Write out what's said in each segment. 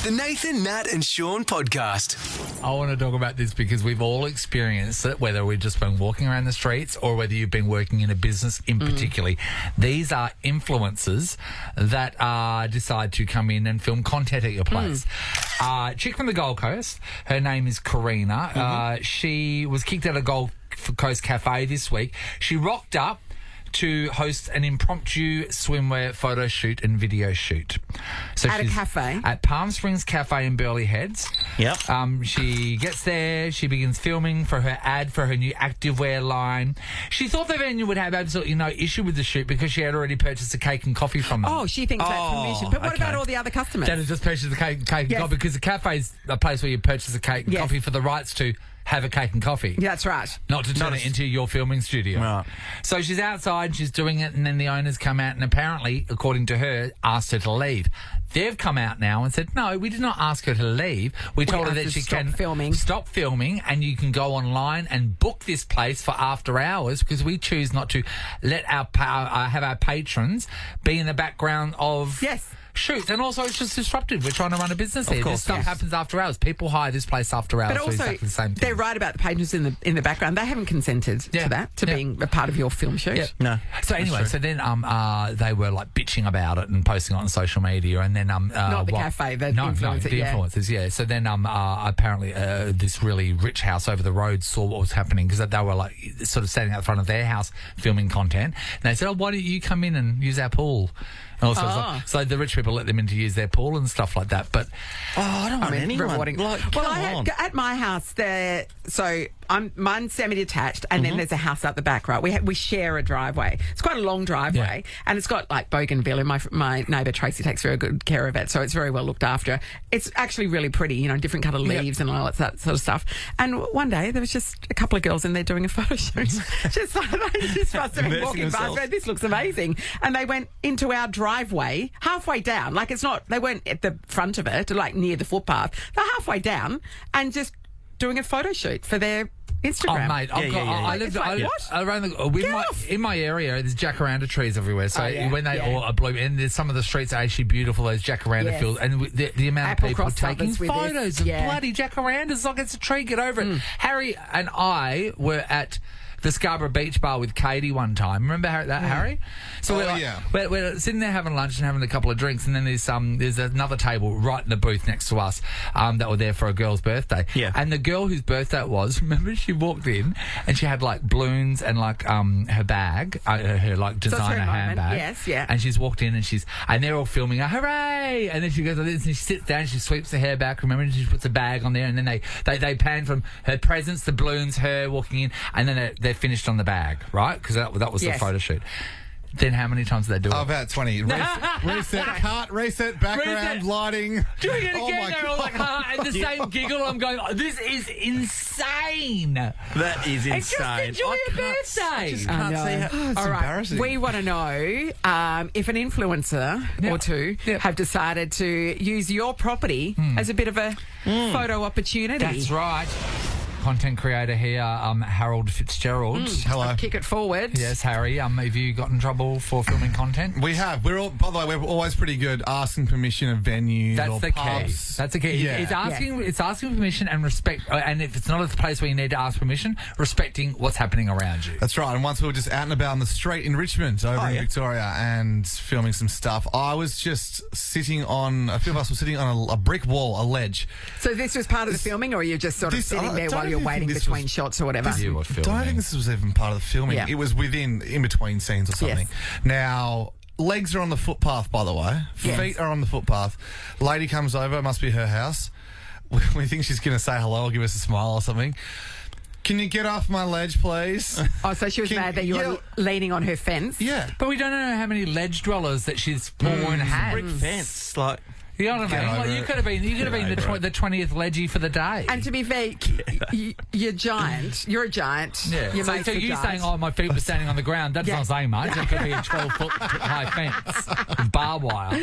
The Nathan, Nat and Shaun podcast. I want to talk about this because we've all experienced it, whether we've just been walking around the streets or whether you've been working in a business in particular. These are influencers that decide to come in and film content at your place. Chick from the Gold Coast, her name is Karina. She was kicked out of Gold Coast Cafe this week. She rocked up to host an impromptu swimwear photo shoot and video shoot. So At a cafe? At Palm Springs Cafe in Burleigh Heads. Yep. She gets there, she begins filming for her ad for her new activewear line. She thought the venue would have absolutely no issue with the shoot because she had already purchased a cake and coffee from them. Oh, she thinks that's permission. But what about all the other customers? That has just purchased a cake and coffee because the cafe's a place where you purchase a cake and coffee for the rights to have a cake and coffee. Yeah, that's right. Not to turn it into your filming studio. Right. So she's outside, she's doing it, and then the owners come out and apparently, according to her, asked her to leave. They've come out now and said, no, we did not ask her to leave. We told her that she can stop filming and you can go online and book this place for after hours because we choose not to let have our patrons be in the background of... shoots, and also it's just disruptive. We're trying to run a business here. This stuff happens after hours. People hire this place after hours. But also, exactly the same thing. They're right about the patrons in the background. They haven't consented to that, to being a part of your film shoot. Yeah. No. So anyway, so then they were like bitching about it and posting it on social media, and then not the cafe, the influencers. The influencers, yeah. So then apparently this really rich house over the road saw what was happening because they were like sort of standing out front of their house filming content, and they said, "Oh, why don't you come in and use our pool?" And also, so the rich people let them in to use their pool and stuff like that. But I don't want anyone. Rewarding. At my house, mine's semi-detached, and then there's a house out the back, right? We share a driveway. It's quite a long driveway, and it's got like bougainville, and my neighbour Tracy takes very good care of it, so it's very well looked after. It's actually really pretty, different colour leaves and all that sort of stuff. And one day there was just a couple of girls in there doing a photo shoot. just must have been walking past. This looks amazing, and they went into our driveway halfway down. Like they weren't at the front of it, like near the footpath. They're halfway down and just doing a photo shoot for their Instagram. Oh, mate, I live in my area. There's jacaranda trees everywhere. So when they all are blooming, and there's some of the streets are actually beautiful. Those jacaranda fields, and the amount of people taking photos of bloody jacarandas, like it's a tree. Get over it. Harry and I were at the Scarborough Beach Bar with Katie one time. Remember Harry? So we're sitting there having lunch and having a couple of drinks, and then there's another table right in the booth next to us that were there for a girl's birthday. Yeah. And the girl whose birthday it was, remember, she walked in and she had like balloons and like her bag, her like designer handbag. Yes, yeah. And she's walked in and they're all filming her, hooray! And then she goes like this and she sits down, she sweeps her hair back, remember, and she puts a bag on there, and then they pan from her presents, the balloons, her walking in, and then they're finished on the bag, right? Because that was the photo shoot. Then how many times did they do it? About 20. Reset, cut, reset, background, lighting. Doing it again. They're all like, and the same giggle. I'm going, this is insane. That is insane. Just enjoy your birthday. I just can't see how. It's embarrassing. We want to know if an influencer or two have decided to use your property as a bit of a photo opportunity. That's right. Content creator here, Harold Fitzgerald. Hello. Kick it forward. Yes, Harry. Have you got in trouble for filming content? We have. By the way, we're always pretty good asking permission of venues. That's or the pubs. key. That's the key. Yeah. It's asking permission and respect. And if it's not a place where you need to ask permission, respecting what's happening around you. That's right. And once we were just out and about on the street in Richmond, over in Victoria, and filming some stuff, I was just sitting on. A few of us were sitting on a brick wall, a ledge. So this was part of the filming, or you're just sort of sitting there while you're waiting between shots or whatever? I don't think this was even part of the filming. Yeah. It was in between scenes or something. Yes. Now, legs are on the footpath, by the way. Feet are on the footpath. Lady comes over. It must be her house. We think she's going to say hello or give us a smile or something. Can you get off my ledge, please? Oh, so she was mad that you were leaning on her fence? Yeah. But we don't know how many ledge dwellers that she's born had. Brick fence, like... You know what I mean? Like, you could have been the 20th leggy for the day. And to be fair, you're giant. You're a giant. Yeah. So you saying, my feet were standing on the ground, that's not saying much. It could be a 12-foot high fence with barbed wire.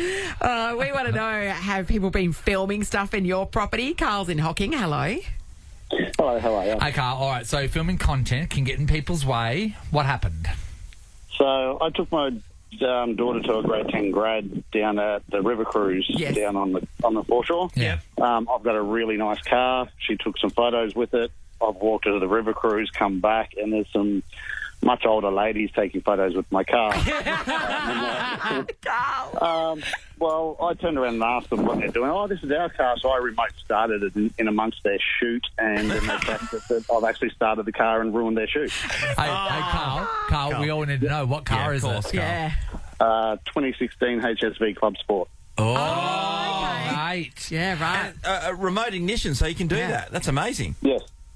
We want to know, have people been filming stuff in your property? Carl's in Hocking. Hello. Hello, how are you? Okay, Carl. All right, so filming content can get in people's way. What happened? So I took my daughter to a grade 10 grad down at the river cruise down on the foreshore. Yeah. I've got a really nice car. She took some photos with it. I've walked her to the river cruise, come back, and there's some much older ladies taking photos with my car. Well, I turned around and asked them what they're doing. Oh, this is our car. So I remote started it in amongst their shoot, and then they found that I've actually started the car and ruined their shoot. Hey, Carl, we all need to know, what car is it? Yeah. 2016 HSV Club Sport. Oh, right. Yeah, right. A remote ignition, so you can do that. That's amazing.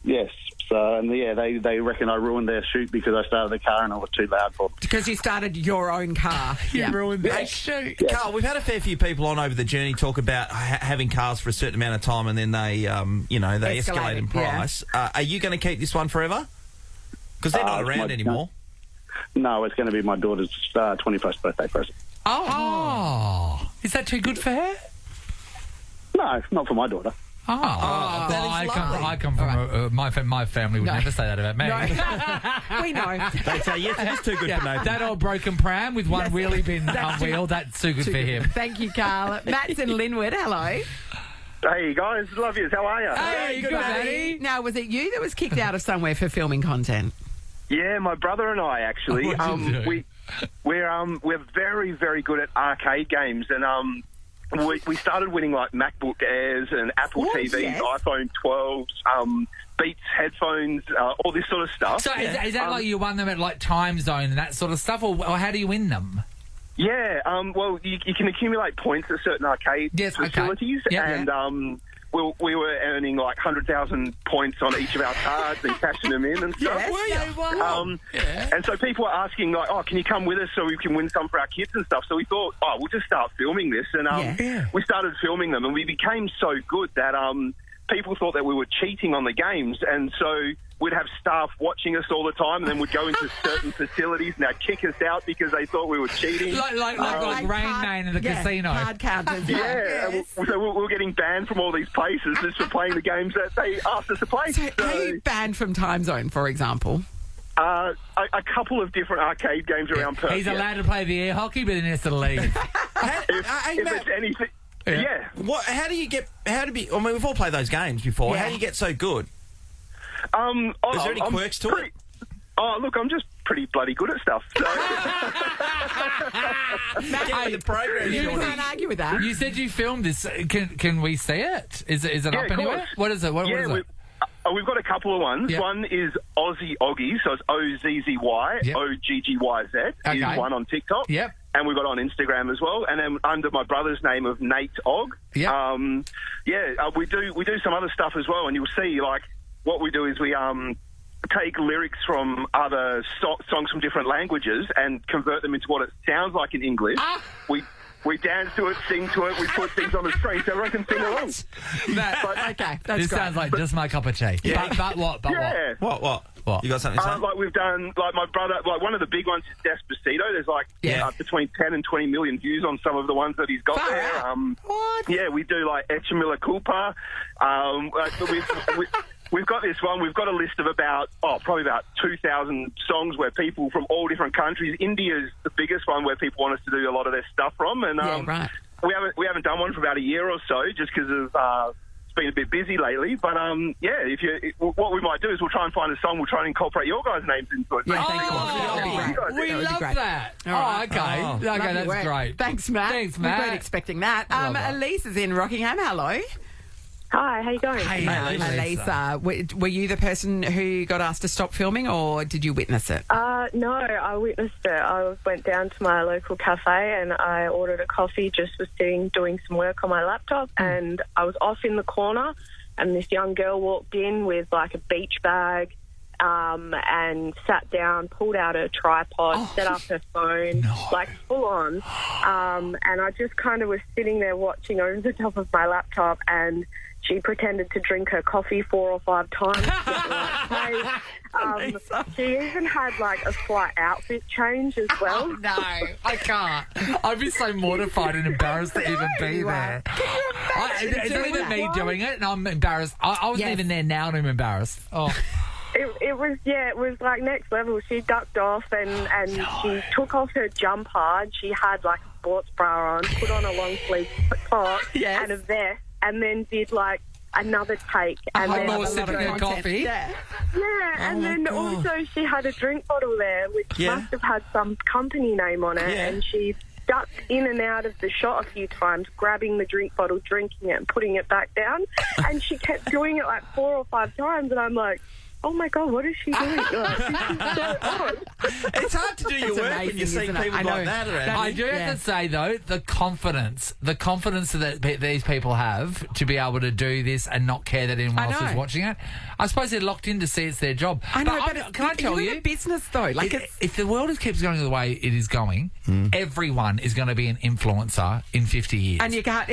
Yes. So, and they reckon I ruined their shoot because I started the car and I was too loud for them. Because you started your own car. You ruined their shoot. Yeah. Carl, we've had a fair few people on over the journey talk about having cars for a certain amount of time and then they escalate in price. Yeah. Are you going to keep this one forever? Because they're not around anymore. No, it's going to be my daughter's 21st birthday present. Oh. Is that too good for her? No, not for my daughter. Well, I come from my family would never say that about me. No. We know. They say, yes, it is too good for Nathan. That old broken pram with one wheelie bin unwheeled, that's too good for him. Thank you, Carl. Matt's in Linwood. Hello. Hey, guys. Love yous. How are you? Hey, good, buddy. Now, was it you that was kicked out of somewhere for filming content? Yeah, my brother and I, actually. We're very, very good at arcade games, and we started winning like MacBook Airs and Apple TVs, iPhone 12s, Beats headphones, all this sort of stuff. So is that like you won them at like Time Zone and that sort of stuff, or how do you win them? Yeah, well, you can accumulate points at certain arcade facilities, and we were earning like 100,000 points on each of our cards and cashing them in and stuff. And so people were asking, like, oh, can you come with us so we can win some for our kids and stuff? So we thought, oh, we'll just start filming this. And we started filming them, and we became so good that people thought that we were cheating on the games. And so we'd have staff watching us all the time, and then we'd go into certain facilities and they'd kick us out because they thought we were cheating. Like Rain Man in the casino. Card counters. So we were getting banned from all these places just for playing the games that they asked us to play. So are you banned from Time Zone, for example? A couple of different arcade games around Perth. He's allowed to play the air hockey, but then he has to leave. if it's anything... Yeah. How do you get... I mean, we've all played those games before. How do you get so good? Is there any quirks to it? Oh, look, I'm just pretty bloody good at stuff. So. You can't argue with that. You said you filmed this. Can we see it? Is it up anywhere? What is it? What is it? We've got a couple of ones. Yep. One is Aussie Oggy, so it's OZZY, OGGYZ, is one on TikTok. Yep. And we've got on Instagram as well. And then under my brother's name of Nate Og. Yep. We do some other stuff as well, and you'll see, like, what we do is we take lyrics from other songs from different languages and convert them into what it sounds like in English. We dance to it, sing to it, we put things on the screen so everyone can sing along. Okay, that's this sounds like just my cup of tea. Yeah. But what? What? You got something to say? Like we've done, like my brother, like one of the big ones is Despacito. There's like between 10 and 20 million views on some of the ones that he's got there. What? Yeah, we do like Echemilla Culpa. We've got this one. We've got a list of probably about 2,000 songs where people from all different countries. India's the biggest one where people want us to do a lot of their stuff from, and we haven't done one for about a year or so just because of it's been a bit busy lately. But what we might do is we'll try and find a song. We'll try and incorporate your guys' names into it. We love that. Okay. Okay, that's great. Thanks, Matt. We weren't expecting that. Elise is in Rockingham. Hello. Hi, how you going? Hey, Lisa. Were you the person who got asked to stop filming, or did you witness it? No, I witnessed it. I went down to my local cafe and I ordered a coffee, just was sitting doing some work on my laptop, and I was off in the corner, and this young girl walked in with like a beach bag and sat down, pulled out her tripod, set up her phone, like full on. And I just kind of was sitting there watching over the top of my laptop, and she pretended to drink her coffee 4 or 5 times. She even had like a slight outfit change as well. Oh, no, I can't. I'd be so mortified and embarrassed to even be there. Can you imagine it's not even me doing it, and I'm embarrassed. I wasn't even there now, and I'm embarrassed. Oh. it was like next level. She ducked off and she took off her jumper and she had like a sports bra on, put on a long sleeve top and a vest, and then did like another take. And then more sipping her coffee. Yeah, and then also she had a drink bottle there, which must have had some company name on it, and she ducked in and out of the shot a few times, grabbing the drink bottle, drinking it and putting it back down. And she kept doing it like 4 or 5 times, and I'm like, oh my God, what is she doing? Like, this is so odd. It's hard to do your work when you see people like that around. I do have to say, though, the confidence that these people have to be able to do this and not care that anyone else is watching it. I suppose they're locked in to see it's their job. I know, but can I tell you? Business, though. Like if the world keeps going the way it is going, everyone is going to be an influencer in 50 years. And you can't...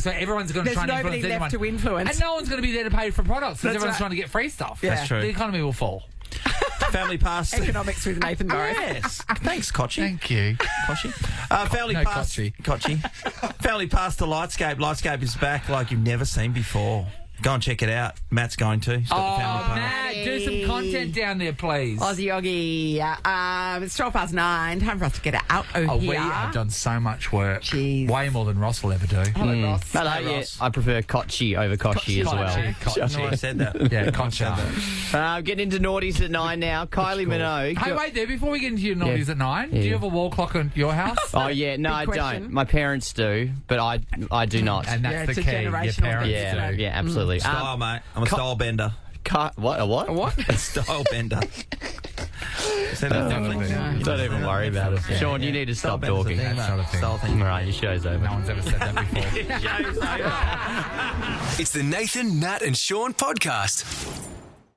so everyone's going to try and influence anyone. There's nobody left to influence. And no one's going to be there to pay for products because everyone's trying to get free stuff. Yeah. That's true. The economy will fall. Family pass. Economics with Nathan Burrows. Yes. Thanks, Kochi. Thank you. Kochi. Family pass. Kochi. Family pass to Lightscape. Lightscape is back like you've never seen before. Go and check it out. Matt's going to. He's got the family pass. Matt, do some content down there, please. Aussie Yogi. It's 9:12. Time for us to get it out here. We have done so much work. Jeez. Way more than Ross will ever do. Hello, Ross. I prefer Kochi over Kochi as well. Kochi. I said that. Yeah, Kochi. Getting into naughties at 9 now. Kylie Minogue. Hey, wait there. Before we get into your naughties at 9, do you have a wall clock in your house? Oh, yeah. No, I don't. My parents do, but I do not. And that's the key. Your parents do. Yeah, absolutely. Style, mate. I'm a style bender. What? A what? A what? A style bender. Don't even worry about it. Sean, you need to stop talking. That's not a thing. All right, your show's over. No one's ever said that before. It's the Nathan, Nat and Shaun podcast.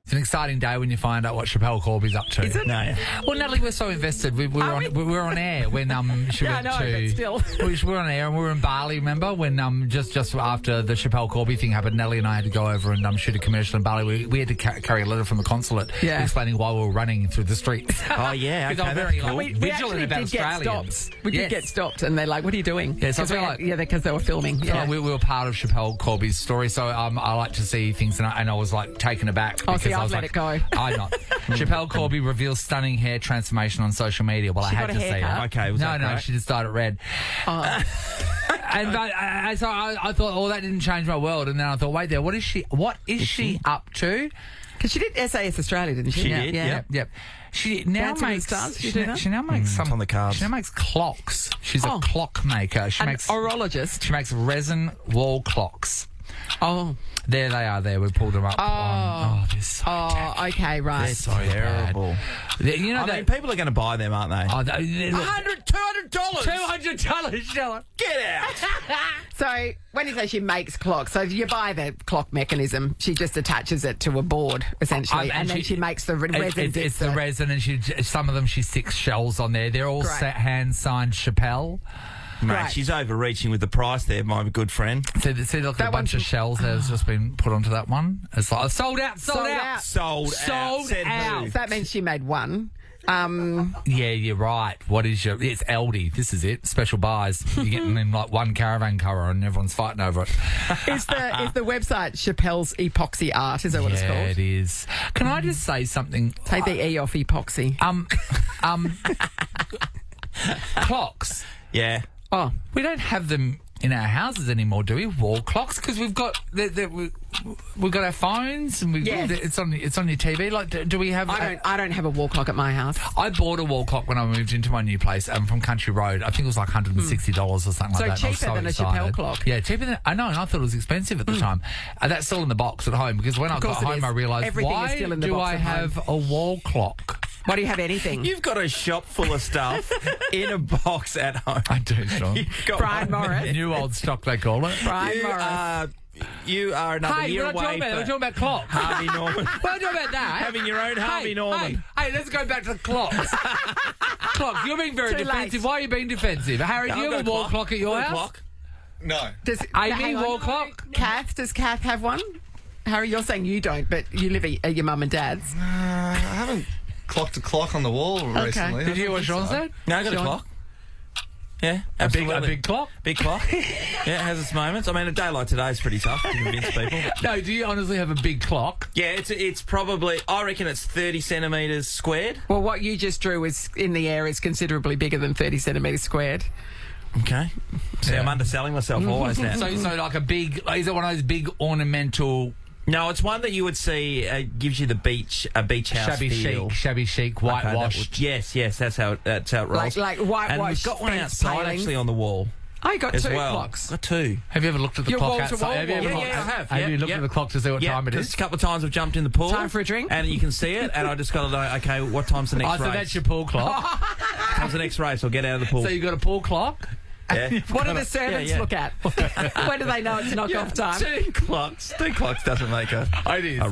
It's an exciting day when you find out what Schapelle Corby's up to. Is it? No. Well, Natalie, we're so invested. We were on air when she went to. But still. We were on air and we were in Bali. Remember when just after the Schapelle Corby thing happened, Natalie and I had to go over and shoot a commercial in Bali. We had to carry a letter from the consulate explaining why we were running through the streets. Oh yeah, Because I'm very vigilant about did Australians. We did get stopped, and they're like, "What are you doing?" Yeah, so because they were filming. Yeah, we were part of Schapelle Corby's story, so I like to see things, and I was like taken aback because I was let like, it go. I'm not. Schapelle Corby reveals stunning hair transformation on social media. Well, I had to see it. Okay, was that No, great? she just dyed it red. So I thought, oh, that didn't change my world. And then I thought, wait there, what is she up to? Because she did SAS Australia, didn't she? She did, Yep. She now Dancing with makes Stars, she now makes some on the cards. She now makes clocks. She's a clock maker. She makes horologist. She makes resin wall clocks. Oh. There they are. There we pulled them up. They're so okay, right. They're so terrible. You know, I mean, people are going to buy them, aren't they? $200. $200. Get out. So when you say she makes clocks, so you buy the clock mechanism, she just attaches it to a board essentially, and then she makes the resin. It's the resin, and some of them she sticks shells on there. They're all hand signed Schapelle. Mate, she's overreaching with the price there, my good friend. See, look, a bunch of shells that has just been put onto that one. It's like sold out. Sold out. So that means she made one. Yeah, you're right. What is it's Aldi. This is it. Special buys. You're getting in like one caravan cover and everyone's fighting over it. Is the website Schapelle's Epoxy Art? Is that what it's called? Yeah, it is. Can I just say something? Take the E off epoxy. Clocks. Yeah. Oh, we don't have them in our houses anymore, do we? Wall clocks, because we've got we've got our phones and it's on your TV. Like, do we have? I don't have a wall clock at my house. I bought a wall clock when I moved into my new place from Country Road. I think it was like $160 or something like that. So cheaper than a Schapelle clock. Yeah, cheaper than I know. And I thought it was expensive at the time. That's still in the box at home because when I got home, I realised why do I have a wall clock? Why do you have anything? You've got a shop full of stuff in a box at home. I do, Sean. Brian Morris. New old stock, they call it. Brian Morris. You are another year away. We're talking about clocks. Harvey Norman. We're talking about that. Having your own Harvey Norman. Hey, let's go back to the clocks. Clocks. You're being very defensive. Why are you being defensive? Harry, do you have a wall clock at your house? No. Does Amy wall clock? Kath, does Kath have one? Harry, you're saying you don't, but you live at your mum and dad's. I haven't clocked a clock on the wall recently. Did you hear what Sean said? No, I got a clock. Yeah, absolutely. A big clock? Big clock. Yeah, it has its moments. I mean, a day like today is pretty tough to convince people. No, do you honestly have a big clock? Yeah, it's probably, I reckon it's 30 centimetres squared. Well, what you just drew is in the air is considerably bigger than 30 centimetres squared. Okay. See, I'm underselling myself always now. So like a big, is it one of those big ornamental... No, it's one that you would see gives you a beach house feel. Shabby chic, whitewashed. Yes, that's how it rolls. Like whitewashed. And we've got one outside actually on the wall. I got as 2 well. clocks. Got 2. Have you ever looked at the clock outside? Yeah, I have. Have you looked at the clock to see what time it is? Just a couple of times I've jumped in the pool. Time for a drink. And you can see it, and I just got to know, okay, what time's the next race? So that's your pool clock. Time's the next race, I'll get out of the pool. So you've got a pool clock? Yeah. What do the servants look at? When do they know it's knock-off time? 2 clocks. 2 clocks doesn't make a... It is.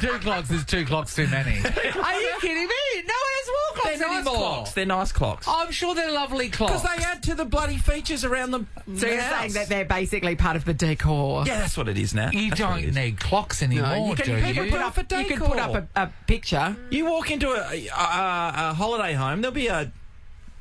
2 clocks is 2 clocks too many. Are you kidding me? No one has wall clocks anymore. They're nice clocks. I'm sure they're lovely clocks. Because they add to the bloody features around them. So you're saying that they're basically part of the decor? Yeah, that's what it is now. You don't need clocks anymore, do you? You could put up a picture. You walk into a holiday home, there'll be a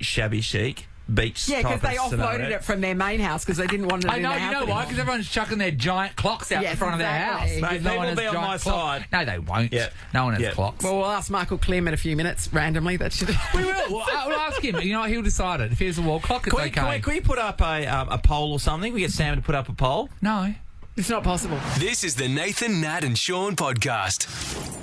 shabby chic beach. Yeah, because they offloaded it from their main house because they didn't want it in their house. I know, you know why? Because everyone's chucking their giant clocks out in front of their house. Mate, they will be on my side. No, they won't. Yep. No one has clocks. Well, we'll ask Michael Clem in a few minutes randomly. That should. We will. We'll ask him. You know, he'll decide it. If he has a wall clock, it's okay. Can we put up a poll or something? We get Sam to put up a poll? No. It's not possible. This is the Nathan, Nat and Shaun podcast.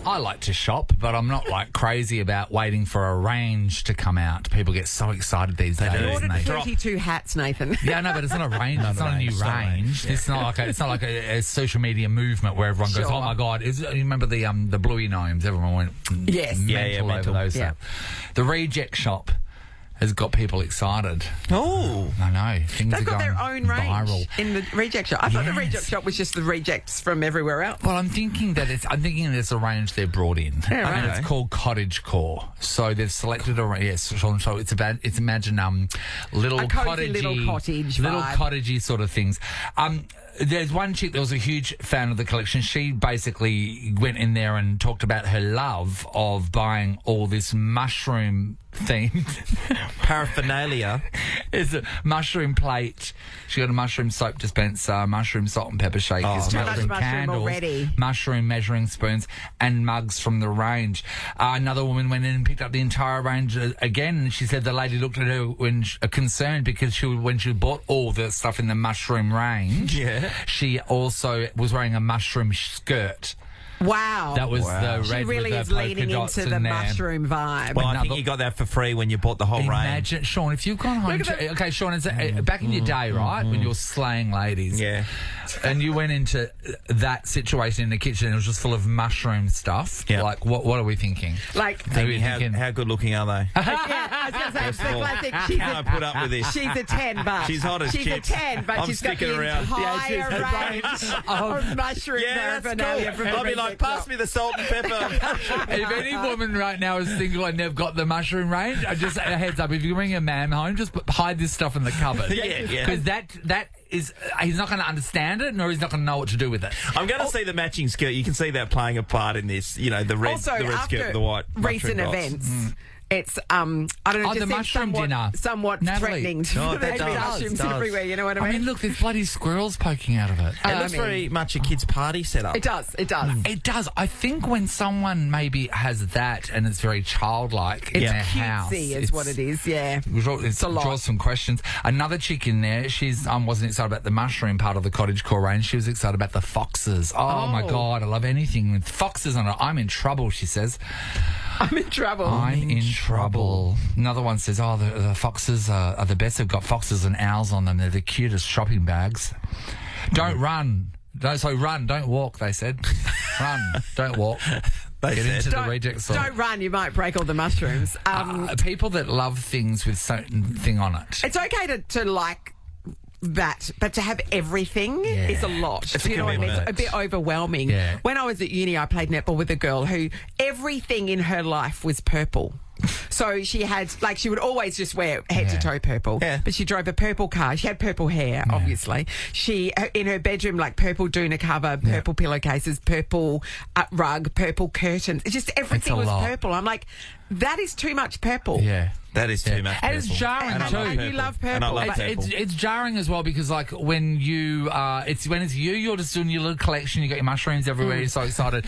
I like to shop, but I'm not like crazy about waiting for a range to come out. People get so excited these days. You ordered 32 hats, Nathan. Yeah, no, but it's not a range. It's not a new range. It's not like a social media movement where everyone goes, "Oh my god!" You remember the Bluey gnomes? Everyone went mental over those. Yeah. The reject shop has got people excited. Oh, I know. They've got their own range viral in the reject shop. I thought the reject shop was just the rejects from everywhere else. Well, I'm thinking it's a range they've brought in, and it's called cottage core. So they've selected a range. Yes, so it's imagine little cottagey sort of things. There's one chick that was a huge fan of the collection. She basically went in there and talked about her love of buying all this mushroom themed paraphernalia. It's a mushroom plate. She got a mushroom soap dispenser, mushroom salt and pepper shakers, mushroom candles, mushroom measuring spoons, and mugs from the range. Another woman went in and picked up the entire range again, and she said the lady looked at her when concerned because when she bought all the stuff in the mushroom range, she also was wearing a mushroom skirt. Wow. That was the red. She really is leaning into the mushroom vibe. Well, I think you got that for free when you bought the whole range. Imagine, Shaun, if you've gone home... Okay, Shaun, back in your day, right, when you were slaying ladies, and you went into that situation in the kitchen and it was just full of mushroom stuff, like, what are we thinking? Like, how good looking are they? I was going to say, the classic, can I put up with this? She's a 10, but... She's hot as chips. She's a 10, but she's got the entire range of mushroom paraphernalia from I'll be like, pass me the salt and pepper. If any woman right now is single and they've got the mushroom range, just a heads up, if you bring a man home, just hide this stuff in the cupboard. Because that is, he's not going to understand it, nor he's not going to know what to do with it. I'm going to see the matching skirt. You can see that playing a part in this, the red skirt with the white recent events. It's I don't know, the mushroom dinner. Somewhat threatening to mushrooms everywhere, you know what I mean? I mean, look, there's bloody squirrels poking out of it. It looks very much a kid's party setup. It does. It does. I think when someone maybe has that and it's very childlike in their house. It's cutesy is what it is, yeah. It draws some questions. Another chick in there, she's wasn't excited about the mushroom part of the cottagecore range. She was excited about the foxes. Oh, my God, I love anything with foxes on it. I'm in trouble, she says. I'm in trouble. I'm in trouble. Another one says, the foxes are the best. They've got foxes and owls on them. They're the cutest shopping bags. Don't run. Run, don't walk, they said. Run, don't walk. Get into the reject store. Don't run, you might break all the mushrooms. People that love things with certain thing on it. It's okay to like that, but to have everything is a lot. It's what I mean? It's a bit overwhelming. When I was at uni, I played netball with a girl who everything in her life was purple. So she had, like, she would always just wear head to toe purple. Yeah. But she drove a purple car. She had purple hair, obviously. She, in her bedroom, like, purple doona cover, purple pillowcases, purple rug, purple curtains. It's just everything was purple. I'm like, that is too much purple. Yeah. That is too much purple. And it's jarring too. And you love purple. And I love purple. It's jarring as well because, like, when you, you're just doing your little collection, you got your mushrooms everywhere, you're so excited.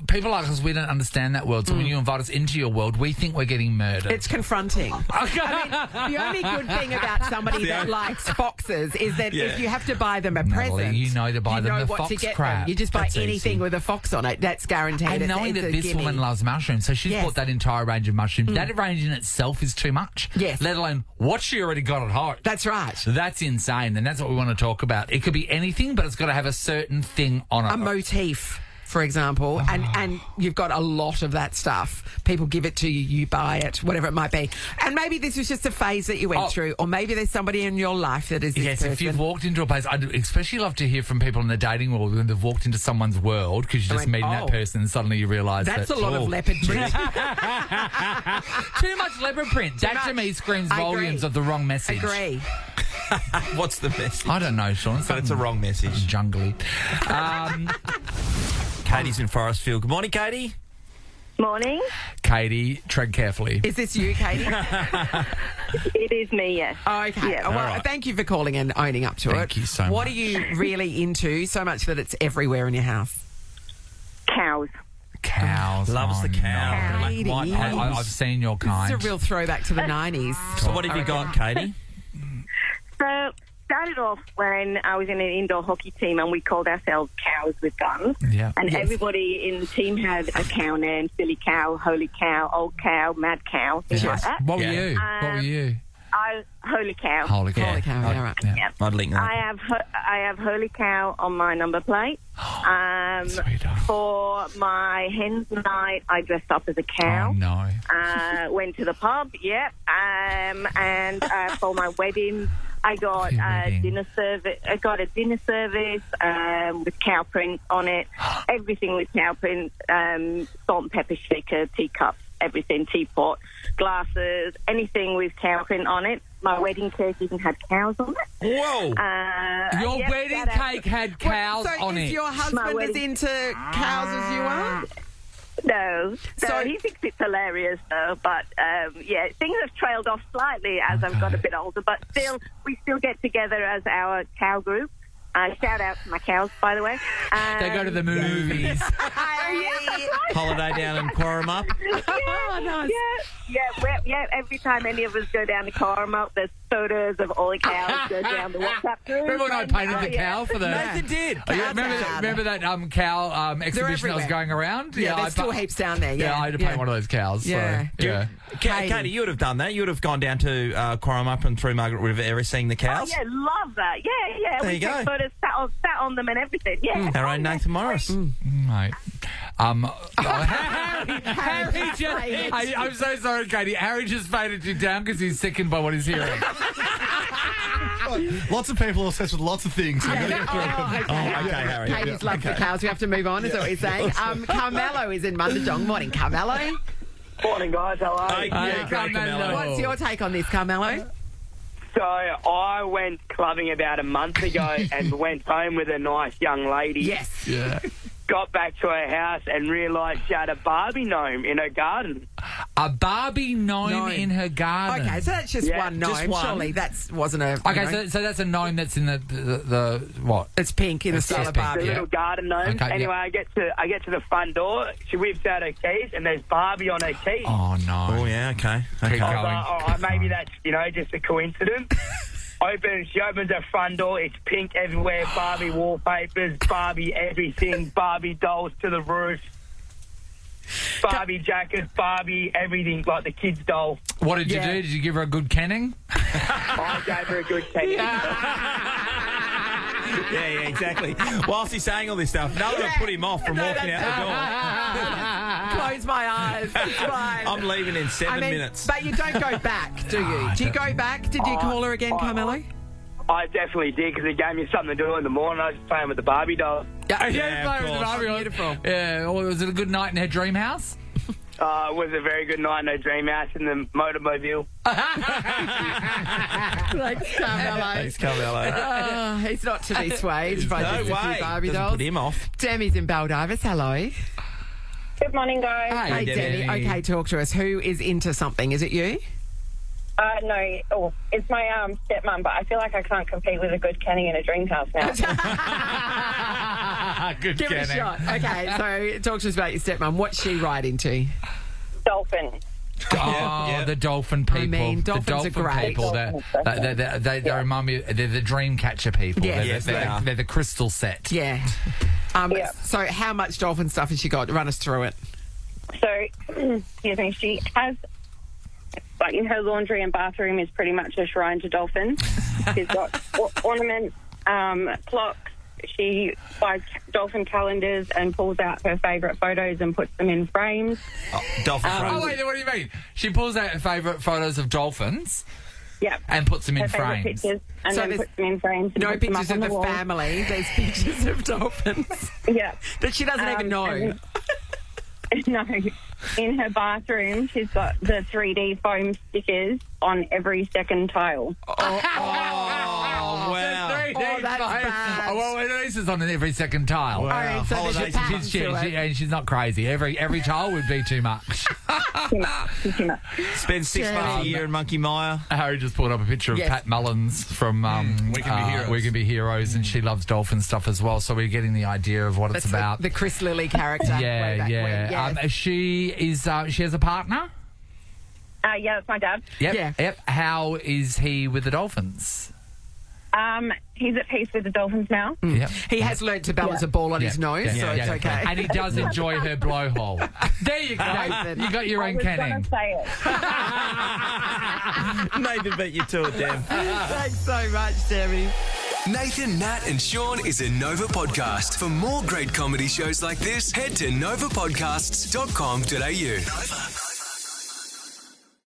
People like us, we don't understand that world. So when you invite us into your world, we think we're getting murdered. It's confronting. I mean, the only good thing about somebody that likes foxes is that if you have to buy them a present, you know to buy them the what fox to get crap. them. You just buy That's anything easy. with a fox on it. That's guaranteed. And knowing that this woman loves mushrooms, so she's bought that entire range of mushrooms. That range in itself is too much. Yes. Let alone what she already got at home. That's right. That's insane, and that's what we want to talk about. It could be anything, but it's got to have a certain thing on it. A motif, for example, and you've got a lot of that stuff. People give it to you, you buy it, whatever it might be. And maybe this was just a phase that you went through, or maybe there's somebody in your life that is this person. If you've walked into a place, I'd especially love to hear from people in the dating world when they've walked into someone's world because you're just meeting that person and suddenly you realise that's a lot of leopard print. Too much leopard print. That to me screams volumes of the wrong message. Agree. What's the message? I don't know, Sean. But it's a wrong message. Jungly. Katie's in Forestfield. Good morning, Katie. Morning. Katie, tread carefully. Is this you, Katie? It is me, yes. Oh, okay. Yeah. Well, thank you for calling and owning up to it. Thank you so much. What are you really into so much that it's everywhere in your house? Cows. Cows. Loves the cow. Katie. Like white I've seen your kind. It's a real throwback to the 90s. So what have you got, Katie? So, started off when I was in an indoor hockey team and we called ourselves Cows with Guns. Yeah. And everybody in the team had a cow name: Silly Cow, Holy Cow, Old Cow, Mad Cow, things like that. What were you? What were you? Holy Cow. Holy cow. Holy cow, yeah, right. Yeah. I'd link that. I have Holy Cow on my number plate. Sweetheart. For my hen's night, I dressed up as a cow. Oh, no. Went to the pub, and for my wedding, I got a dinner service. I got a dinner service with cow print on it. Everything with cow print. Salt and pepper shaker, teacups, everything, teapot, glasses, anything with cow print on it. My wedding cake even had cows on it. Whoa! Your wedding cake had cows on it. So your husband as into cows as you are? No. So he thinks it's hilarious, though. But, things have trailed off slightly as I've got a bit older. But still, we still get together as our cow group. Shout out to my cows, by the way. They go to the movies. Holiday down in Corrymup. Oh, nice. Yeah. Every time any of us go down to Corrymup, there's photos of all the cows go down the WhatsApp group. Remember when I painted the cow for the... Nathan did. Oh, yeah, remember that cow exhibition that was going around? Yeah, there's still heaps down there. Yeah, I had to paint one of those cows. Yeah. So, yeah. Katie, you would have done that. You would have gone down to Corrymup and through Margaret River area seeing the cows. Oh, yeah, love that. Yeah. There you go. Photos sat on them and everything. Yeah. Our own Nathan Morris. Mate. Harry just... I'm so sorry, Katie. Harry just faded you down because he's sickened by what he's hearing. Lots of people are obsessed with lots of things. Okay, Harry. Katie's love for cows. We have to move on, is that what you're saying? Carmelo is in Mundajong. Morning, Carmelo. Morning, guys. How are you? Yeah, great, Carmelo. What's your take on this, Carmelo? So I went clubbing about a month ago and went home with a nice young lady. Yes. Yeah. Got back to her house and realised she had a Barbie gnome in her garden. A Barbie gnome in her garden. Okay, so that's just one gnome. just one. Surely that wasn't a... Okay, so that's a gnome that's in the what? It's pink in the style of pink, Barbie. The little garden gnome. Okay, anyway, I get to the front door. She whips out her keys and there's Barbie on her keys. Oh, no. Oh, yeah, okay. Keep I was like, all right, maybe that's, just a coincidence. She opens her front door, it's pink everywhere, Barbie wallpapers, Barbie everything, Barbie dolls to the roof, Barbie jackets, Barbie everything, like the kids' doll. What did you do? Did you give her a good kenning? I gave her a good kenning. Yeah, exactly. Whilst he's saying all this stuff, no one will put him off from walking out the door. Close my eyes. It's fine. I'm leaving in 7 minutes. But you don't go back, do you? Do you go back? Did you call her again, Carmelo? I definitely did, because it gave me something to do in the morning. I was just playing with the Barbie doll. Yeah, of playing with the course. Barbie. Beautiful. Yeah, or was it a good night in her dream house? It was a very good night. No dream house in the motormobile. Thanks, Carmelo. Thanks, Carmelo. He's not to be swayed by just a few Barbie dolls. Put him off. Demi's in Baldivis. Hello. Good morning, guys. Hey, Demi. Okay, talk to us. Who is into something? Is it you? No. Oh, it's my stepmom, but I feel like I can't compete with a good Kenny in a dream house now. Good Give it a shot. Okay, so talk to us about your stepmom. What's she right into? Dolphins. The dolphin people. I mean, dolphins are great. People, they remind me, they're the dream catcher people. Yeah. They're the crystal set. Yeah. So how much dolphin stuff has she got? Run us through it. So, excuse me, she has, like, in her laundry and bathroom is pretty much a shrine to dolphins. She's got ornaments, clocks. She buys dolphin calendars and pulls out her favourite photos and puts them in frames. Dolphin frames. Oh, wait, what do you mean? She pulls out her favourite photos of dolphins? Yeah. And puts them in her favourite frames. Pictures, and So then puts them in frames. And No puts them pictures up of on the wall. family. There's pictures of dolphins. Yeah. That she doesn't even know. No. In her bathroom, she's got the 3D foam stickers on every second tile. Oh, wow. Oh, that's bad. Oh, well, this is on every second tile. Wow. All right, so there's your pattern to it. And she's not crazy. Every tile would be too much. Too much. Spend 6 months a year in Monkey Mire. Harry just pulled up a picture of Yes. Pat Mullins from We Can Be Heroes. We Can Be Heroes, and she loves dolphin stuff as well. So we're getting the idea of what That's it's about. the Chris Lilly character. way Yeah, back when. yeah. She has a partner. Yeah, that's my dad. Yep. How is he with the dolphins? He's at peace with the dolphins now. Yep. He has learnt to balance a ball on his nose, so it's okay. And he does enjoy her blowhole. There you go. Nathan. You got your own I was canning. gonna say it. Nathan beat you to it, Dan. Thanks so much, Demi. Nathan, Nat and Sean is a Nova podcast. For more great comedy shows like this, head to novapodcasts.com.au. Nova.